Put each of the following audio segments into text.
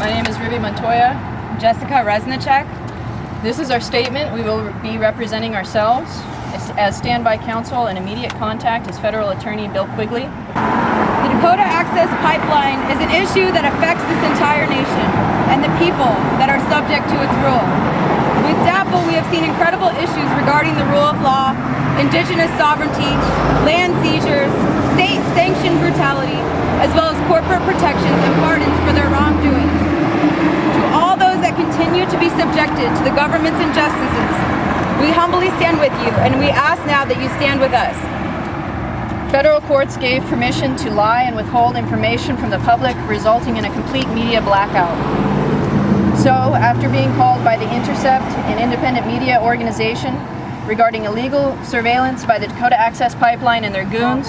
My name is Montoya. Jessica Reznicek. This is our statement. We will be representing ourselves as standby counsel and immediate contact as Federal Attorney Bill Quigley. The Dakota Access Pipeline is an issue that affects this entire nation and the people that are subject to its rule. With DAPL, we have seen incredible issues regarding the rule of law, indigenous sovereignty, land seizures, state-sanctioned brutality, as well as corporate protections and pardons for their wrongdoings. To all those that continue to be subjected to the government's injustices, we humbly stand with you, and we ask now that you stand with us. Federal courts gave permission to lie and withhold information from the public, resulting in a complete media blackout. So, after being called by The Intercept, an independent media organization, regarding illegal surveillance by the Dakota Access Pipeline and their goons,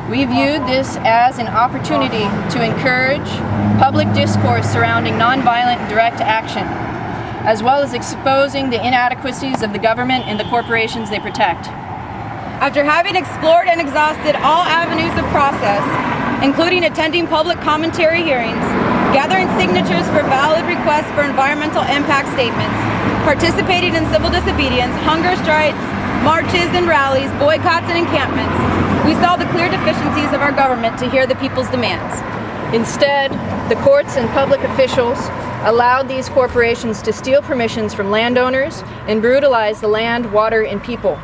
we viewed this as an opportunity to encourage public discourse surrounding nonviolent direct action, as well as exposing the inadequacies of the government and the corporations they protect. After having explored and exhausted all avenues of process, including attending public commentary hearings, gathering signatures for valid requests for environmental impact statements, participating in civil disobedience, hunger strikes, marches and rallies, boycotts and encampments, we saw the clear deficiencies of our government to hear the people's demands. Instead, the courts and public officials allowed these corporations to steal permissions from landowners and brutalize the land, water, and people.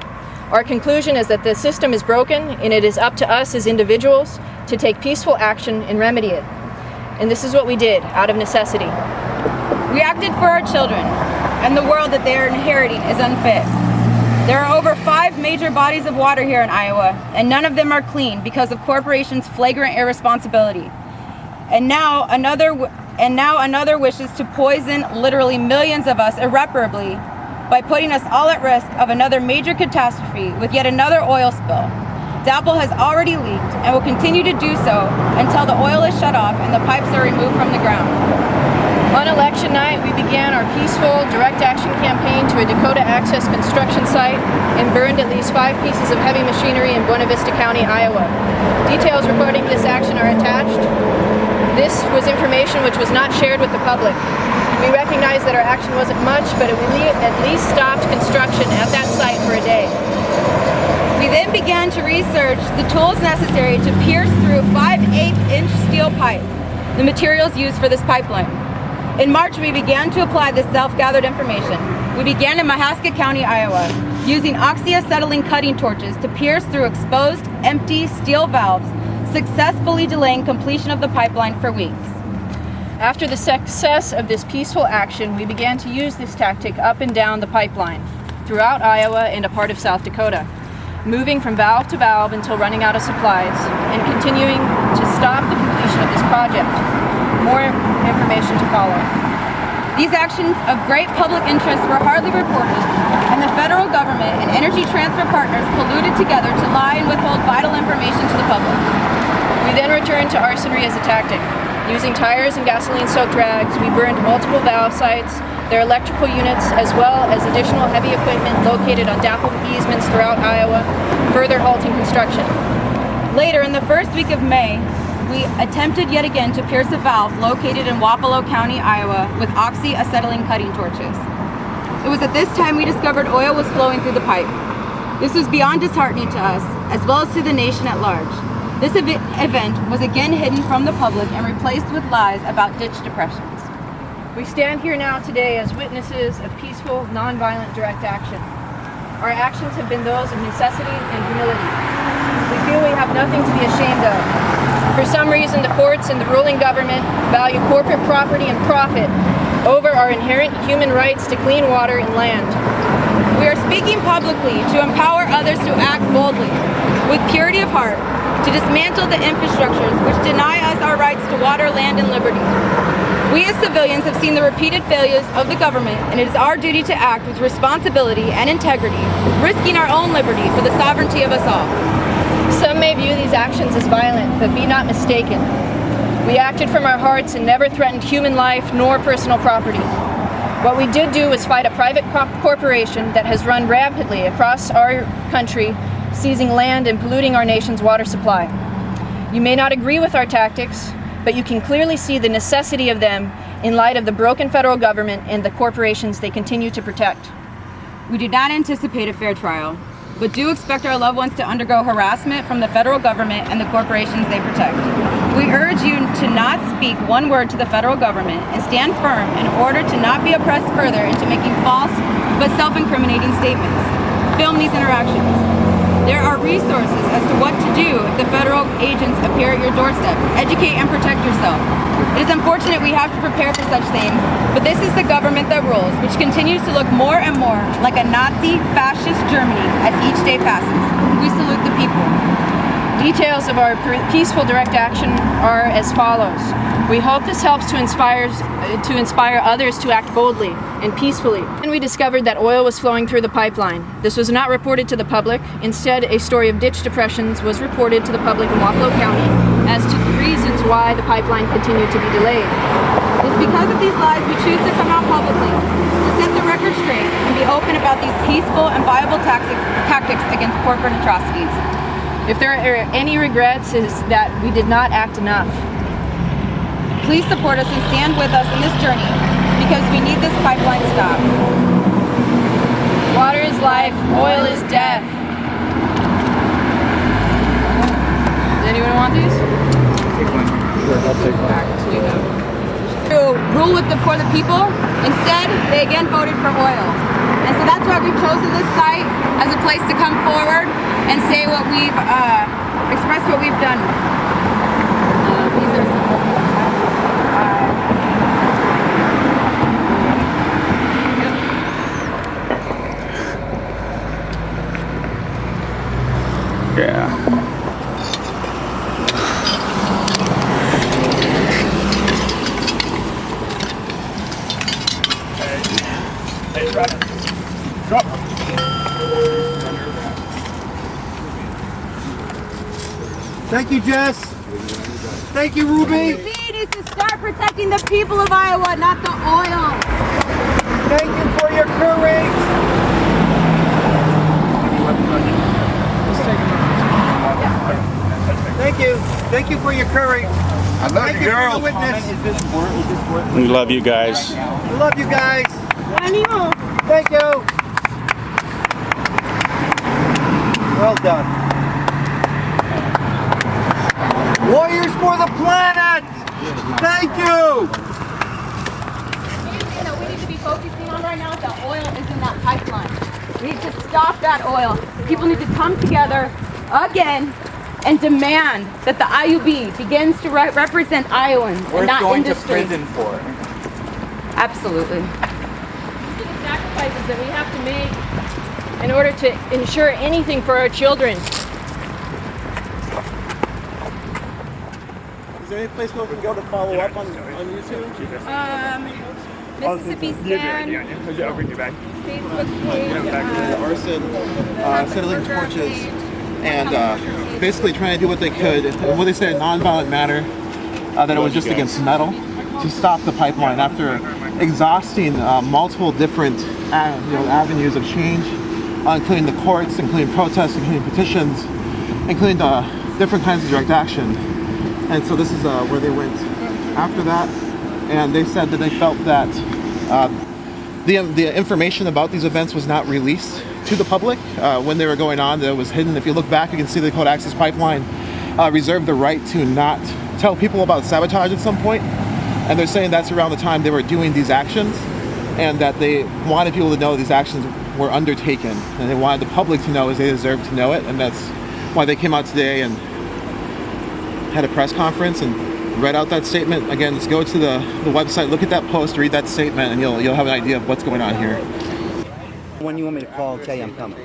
Our conclusion is that the system is broken, and it is up to us as individuals to take peaceful action and remedy it. And this is what we did, out of necessity. We acted for our children, and the world that they are inheriting is unfit. There are over 5 major bodies of water here in Iowa, and none of them are clean because of corporations' flagrant irresponsibility. And now another wishes to poison literally millions of us irreparably by putting us all at risk of another major catastrophe with yet another oil spill. DAPL has already leaked and will continue to do so until the oil is shut off and the pipes are removed from the ground. On election night, we began our peaceful direct action campaign to a Dakota Access construction site and burned at least 5 pieces of heavy machinery in Buena Vista County, Iowa. Details regarding this action are attached. This was information which was not shared with the public. We recognize that our action wasn't much, but it at least stopped construction at that site for a day. We then began to research the tools necessary to pierce through 5/8-inch steel pipe, the materials used for this pipeline. In March, we began to apply this self-gathered information. We began in Mahaska County, Iowa, using oxyacetylene cutting torches to pierce through exposed, empty steel valves, successfully delaying completion of the pipeline for weeks. After the success of this peaceful action, we began to use this tactic up and down the pipeline, throughout Iowa and a part of South Dakota, moving from valve to valve until running out of supplies, and continuing to stop the completion of this project. More information to follow. These actions of great public interest were hardly reported, and the federal government and Energy Transfer partners colluded together to lie and withhold vital information to the public. We then returned to arsonery as a tactic. Using tires and gasoline-soaked rags, we burned multiple valve sites, their electrical units, as well as additional heavy equipment located on DAPL easements throughout Iowa, further halting construction. Later, in the first week of May, we attempted yet again to pierce a valve located in Wapello County, Iowa, with oxyacetylene cutting torches. It was at this time we discovered oil was flowing through the pipe. This was beyond disheartening to us, as well as to the nation at large. This event was again hidden from the public and replaced with lies about ditch depressions. We stand here now today as witnesses of peaceful, nonviolent direct action. Our actions have been those of necessity and humility. We feel we have nothing to be ashamed of. For some reason, the courts and the ruling government value corporate property and profit over our inherent human rights to clean water and land. We are speaking publicly to empower others to act boldly, with purity of heart, to dismantle the infrastructures which deny us our rights to water, land, and liberty. We as civilians have seen the repeated failures of the government, and it is our duty to act with responsibility and integrity, risking our own liberty for the sovereignty of us all. Some may view these actions as violent, but be not mistaken. We acted from our hearts and never threatened human life nor personal property. What we did do was fight a private corporation that has run rampantly across our country, seizing land and polluting our nation's water supply. You may not agree with our tactics, but you can clearly see the necessity of them in light of the broken federal government and the corporations they continue to protect. We do not anticipate a fair trial, but do expect our loved ones to undergo harassment from the federal government and the corporations they protect. We urge you to not speak one word to the federal government and stand firm in order to not be oppressed further into making false but self-incriminating statements. Film these interactions. There are resources as to what to do if the federal agents appear at your doorstep. Educate and protect yourself. It is unfortunate we have to prepare for such things, but this is the government that rules, which continues to look more and more like a Nazi, fascist Germany as each day passes. We salute the people. Details of our peaceful direct action are as follows. We hope this helps to inspire others to act boldly and peacefully. And we discovered that oil was flowing through the pipeline. This was not reported to the public. Instead, a story of ditch depressions was reported to the public in Wapello County as to the reasons why the pipeline continued to be delayed. It is because of these lies we choose to come out publicly, to set the record straight and be open about these peaceful and viable tactics against corporate atrocities. If there are any regrets, is that we did not act enough. Please support us and stand with us in this journey because we need this pipeline stopped. Water is life, oil is death. Does anyone want these? Take one. I'll take one. To rule for the people, instead they again voted for oil. And so that's why we've chosen this site as a place to come forward and say what we've, express what we've done. These are some Yeah. Drop. Thank you, Jess. Thank you, Ruby. What we need is to start protecting the people of Iowa, not the oil. Thank you for your courage. Thank you. Thank you for your courage. I love Thank you, you for girls. the witness. We love you guys. We love you guys. Thank you. Well done. Warriors for the planet. Thank you. Anything that we need to be focusing on right now is that oil is in that pipeline. We need to stop that oil. People need to come together again and demand that the IUB begins to represent Iowans and not industry. Worth going to prison for. Absolutely. These are the sacrifices that we have to make in order to ensure anything for our children. Is there any place where we can go to follow up on YouTube? Mississippi Stand, Facebook page, Arson, settling torches, and basically trying to do what they could, and what they said in a nonviolent manner, that it was just against metal, to stop the pipeline after exhausting multiple different avenues of change, including the courts, including protests, including petitions, including different kinds of direct action. And so this is where they went after that, and they said that they felt that the information about these events was not released to the public when they were going on. That it was hidden. If you look back, you can see the Code Access Pipeline reserved the right to not tell people about sabotage at some point, and they're saying that's around the time they were doing these actions, and that they wanted people to know these actions were undertaken, and they wanted the public to know as they deserved to know it, and that's why they came out today and had a press conference and read out that statement. Again, just go to the website, look at that post, read that statement, and you'll have an idea of what's going on here. When you want me to call, tell you I'm coming.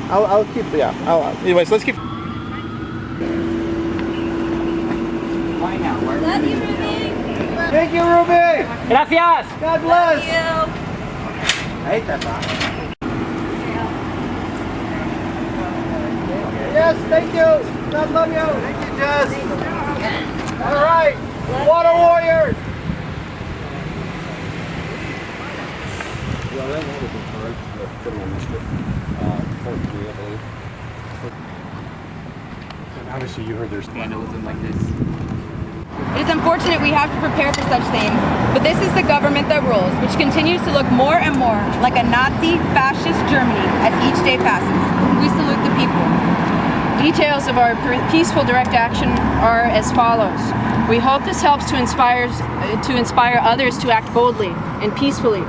I'll keep, anyways, let's keep. Love you, Ruby. Thank you, Ruby. Gracias. God bless. Love you. I hate that box. Yes, thank you. God love you. Thank you, Jess. All right, Water Warriors. Yeah, right now they've been charged with criminal mischief, fourth degree, I believe. And obviously you heard there's vandalism like this. It is unfortunate we have to prepare for such things, but this is the government that rules, which continues to look more and more like a Nazi, fascist Germany as each day passes. We salute the people. Details of our peaceful direct action are as follows. We hope this helps to inspire others to act boldly and peacefully